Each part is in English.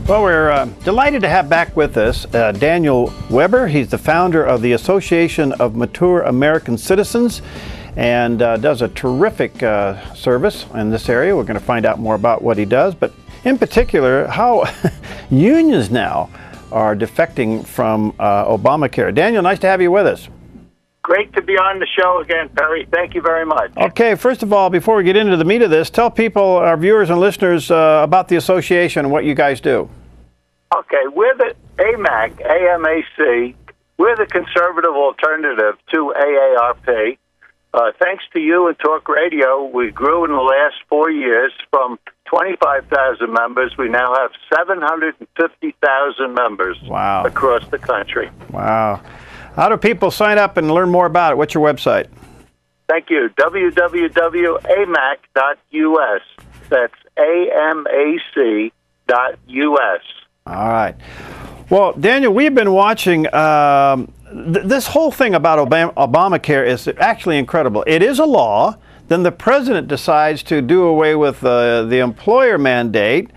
Well, we're delighted to have back with us Daniel Weber. He's the founder of the Association of Mature American Citizens and does a terrific service in this area. We're going to find out more about what he does, but in particular, how unions now are defecting from ObamaCare. Daniel, nice to have you with us. Great to be on the show again, Perry. Thank you very much. Okay, first of all, before we get into the meat of this, tell people, our viewers and listeners, about the association and what you guys do. Okay, we're the AMAC, A-M-A-C. We're the conservative alternative to AARP. Thanks to you and Talk Radio, we grew in the last 4 years from 25,000 members. We now have 750,000 members across the country. Wow. How do people sign up and learn more about it? What's your website? Thank you. www.amac.us. That's AMAC.us. All right. Well, Daniel, we've been watching this whole thing about Obamacare is actually incredible. It is a law. Then the president decides to do away with the employer mandate.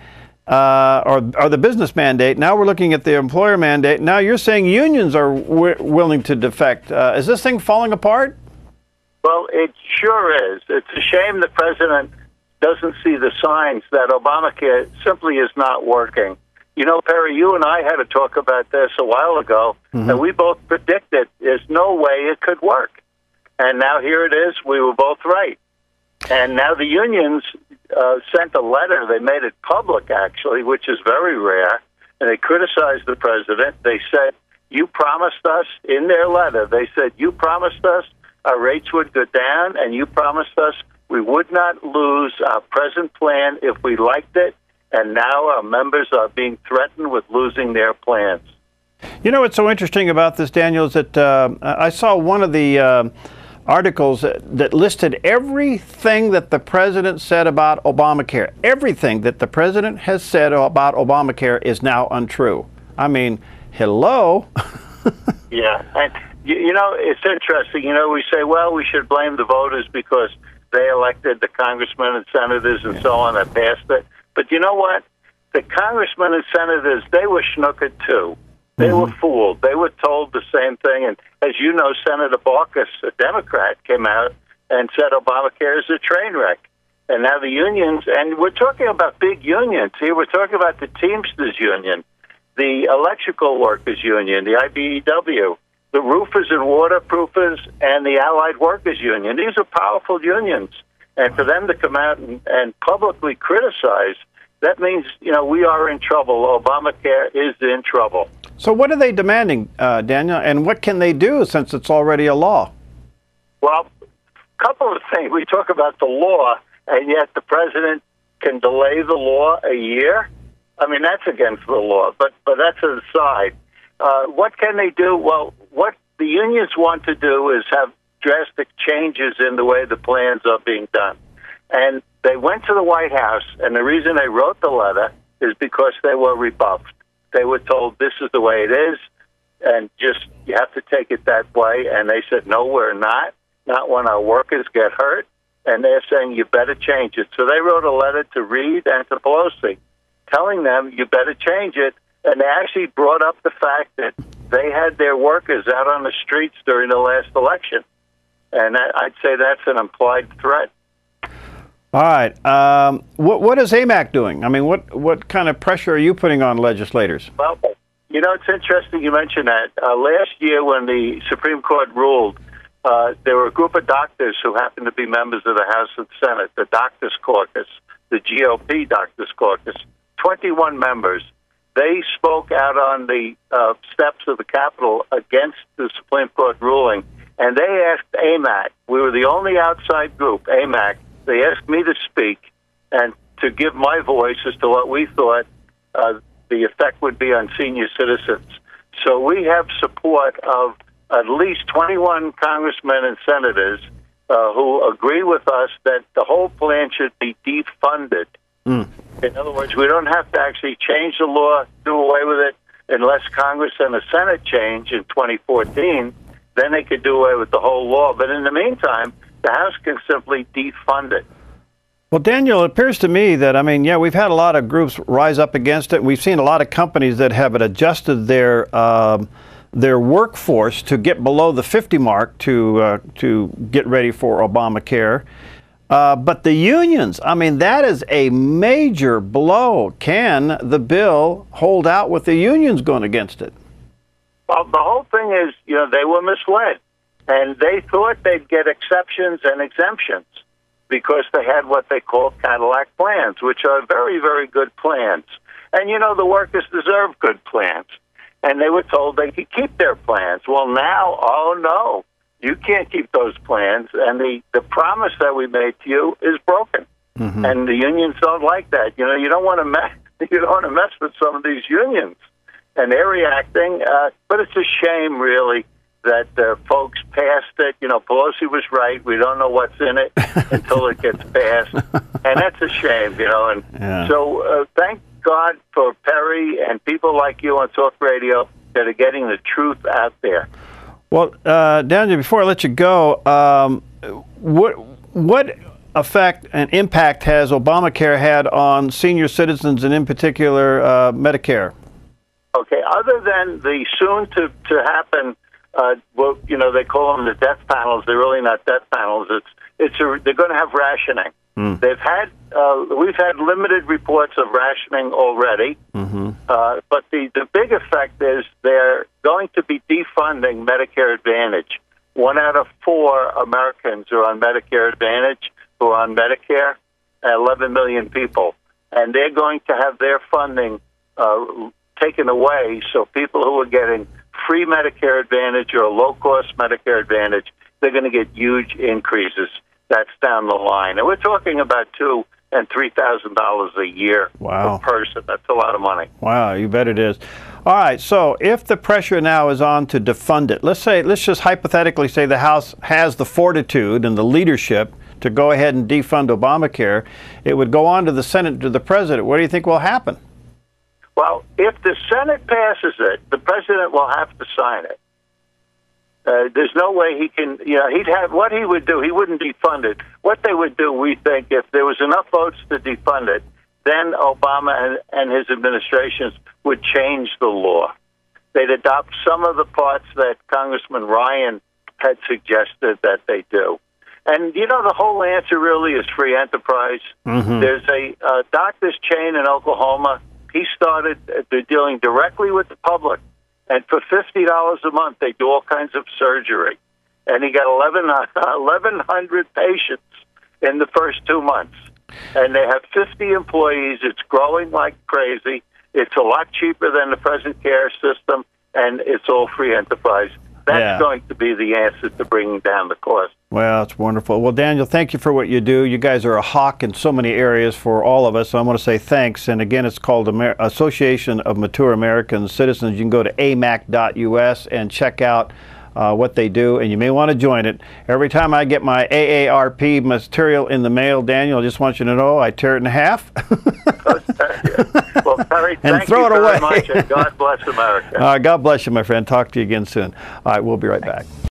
Or the business mandate. Now we're looking at the employer mandate. Now you're saying unions are willing to defect. Is this thing falling apart? Well, it sure is. It's a shame the president doesn't see the signs that Obamacare simply is not working. You know, Perry, you and I had a talk about this a while ago, and we both predicted there's no way it could work. And now here it is. We were both right. And now the unions sent a letter. They made it public, actually, which is very rare. And they criticized the president. They said, you promised us, in their letter, they said, you promised us our rates would go down, and you promised us we would not lose our present plan if we liked it. And now our members are being threatened with losing their plans. You know what's so interesting about this, Daniel, is that I saw one of the articles that listed everything that the president said about Obamacare. Everything that the president has said about Obamacare is now untrue. I mean, hello? Yeah. And, you know, it's interesting. You know, we say, well, we should blame the voters because they elected the congressmen and senators and so on that passed it. But you know what? The congressmen and senators, they were snookered too. They were fooled. They were told the same thing. And as you know, Senator Baucus, a Democrat, came out and said Obamacare is a train wreck. And now the unions, and we're talking about big unions here. We're talking about the Teamsters Union, the Electrical Workers Union, the IBEW, the Roofers and Waterproofers, and the Allied Workers Union. These are powerful unions. And for them to come out and publicly criticize, that means, you know, we are in trouble. Obamacare is in trouble. So what are they demanding, Daniel, and what can they do since it's already a law? Well, a couple of things. We talk about the law, and yet the president can delay the law a year. I mean, that's against the law, but that's an aside. What can they do? Well, what the unions want to do is have drastic changes in the way the plans are being done. And they went to the White House, and the reason they wrote the letter is because they were rebuffed. They were told this is the way it is, and just you have to take it that way. And they said, no, we're not when our workers get hurt. And they're saying, you better change it. So they wrote a letter to Reid and to Pelosi telling them, you better change it. And they actually brought up the fact that they had their workers out on the streets during the last election. And I'd say that's an implied threat. All right. What is AMAC doing? I mean, what kind of pressure are you putting on legislators? Well, you know, it's interesting you mention that. Last year when the Supreme Court ruled, there were a group of doctors who happened to be members of the House and Senate, the Doctors Caucus, the GOP Doctors Caucus, 21 members. They spoke out on the steps of the Capitol against the Supreme Court ruling, and they asked AMAC. We were the only outside group, AMAC. They asked me to speak and to give my voice as to what we thought the effect would be on senior citizens. So we have support of at least 21 congressmen and senators who agree with us that the whole plan should be defunded. In other words, we don't have to actually change the law, do away with it, unless Congress and the Senate change in 2014. Then they could do away with the whole law. But in the meantime, the House can simply defund it. Well, Daniel, it appears to me that, I mean, yeah, we've had a lot of groups rise up against it. We've seen a lot of companies that have adjusted their workforce to get below the 50 mark to get ready for Obamacare. But the unions, I mean, that is a major blow. Can the bill hold out with the unions going against it? Well, the whole thing is, they were misled, and they thought they'd get exceptions and exemptions because they had what they call Cadillac plans, which are very, very good plans. And, the workers deserve good plans. And they were told they could keep their plans. Well, now, oh, no, you can't keep those plans. And the promise that we made to you is broken. Mm-hmm. And the unions don't like that. You don't want to mess with some of these unions. And they're reacting. But it's a shame, really, that folks passed it. Pelosi was right. We don't know what's in it until it gets passed. And that's a shame, And yeah. So thank God for Perry and people like you on Talk Radio that are getting the truth out there. Well, Daniel, before I let you go, what effect and impact has Obamacare had on senior citizens and in particular Medicare? Okay, other than the soon to happen, they call them the death panels. They're really not death panels. They're going to have rationing. Mm. We've had limited reports of rationing already, mm-hmm. But the big effect is they're going to be defunding Medicare Advantage. 1 out of 4 Americans are on Medicare Advantage who are on Medicare, 11 million people. And they're going to have their funding taken away, so people who are getting free Medicare Advantage or low-cost Medicare Advantage, they're going to get huge increases. That's down the line. And we're talking about $2,000 and $3,000 a year per person. That's a lot of money. Wow, you bet it is. All right, so if the pressure now is on to defund it, let's just hypothetically say the House has the fortitude and the leadership to go ahead and defund Obamacare, it would go on to the Senate, to the President. What do you think will happen? Well, if the Senate passes it, the President will have to sign it. There's no way he can, he'd have, what he would do, he wouldn't defund it. What they would do, we think, if there was enough votes to defund it, then Obama and his administrations would change the law. They'd adopt some of the parts that Congressman Ryan had suggested that they do. And, the whole answer really is free enterprise. Mm-hmm. There's a doctor's chain in Oklahoma. He started dealing directly with the public. And for $50 a month, they do all kinds of surgery. And he got 1,100 patients in the first 2 months. And they have 50 employees. It's growing like crazy. It's a lot cheaper than the present care system, and it's all free enterprise. That's going to be the answer to bringing down the cost. Well, that's wonderful. Well, Daniel, thank you for what you do. You guys are a hawk in so many areas for all of us. So I want to say thanks. And again, it's called Association of Mature American Citizens. You can go to amac.us and check out what they do, and you may want to join it. Every time I get my AARP material in the mail, Daniel, I just want you to know I tear it in half. Well, Perry, and thank throw you it away. very much, and God bless America. God bless you, my friend. Talk to you again soon. All right, we'll be right back.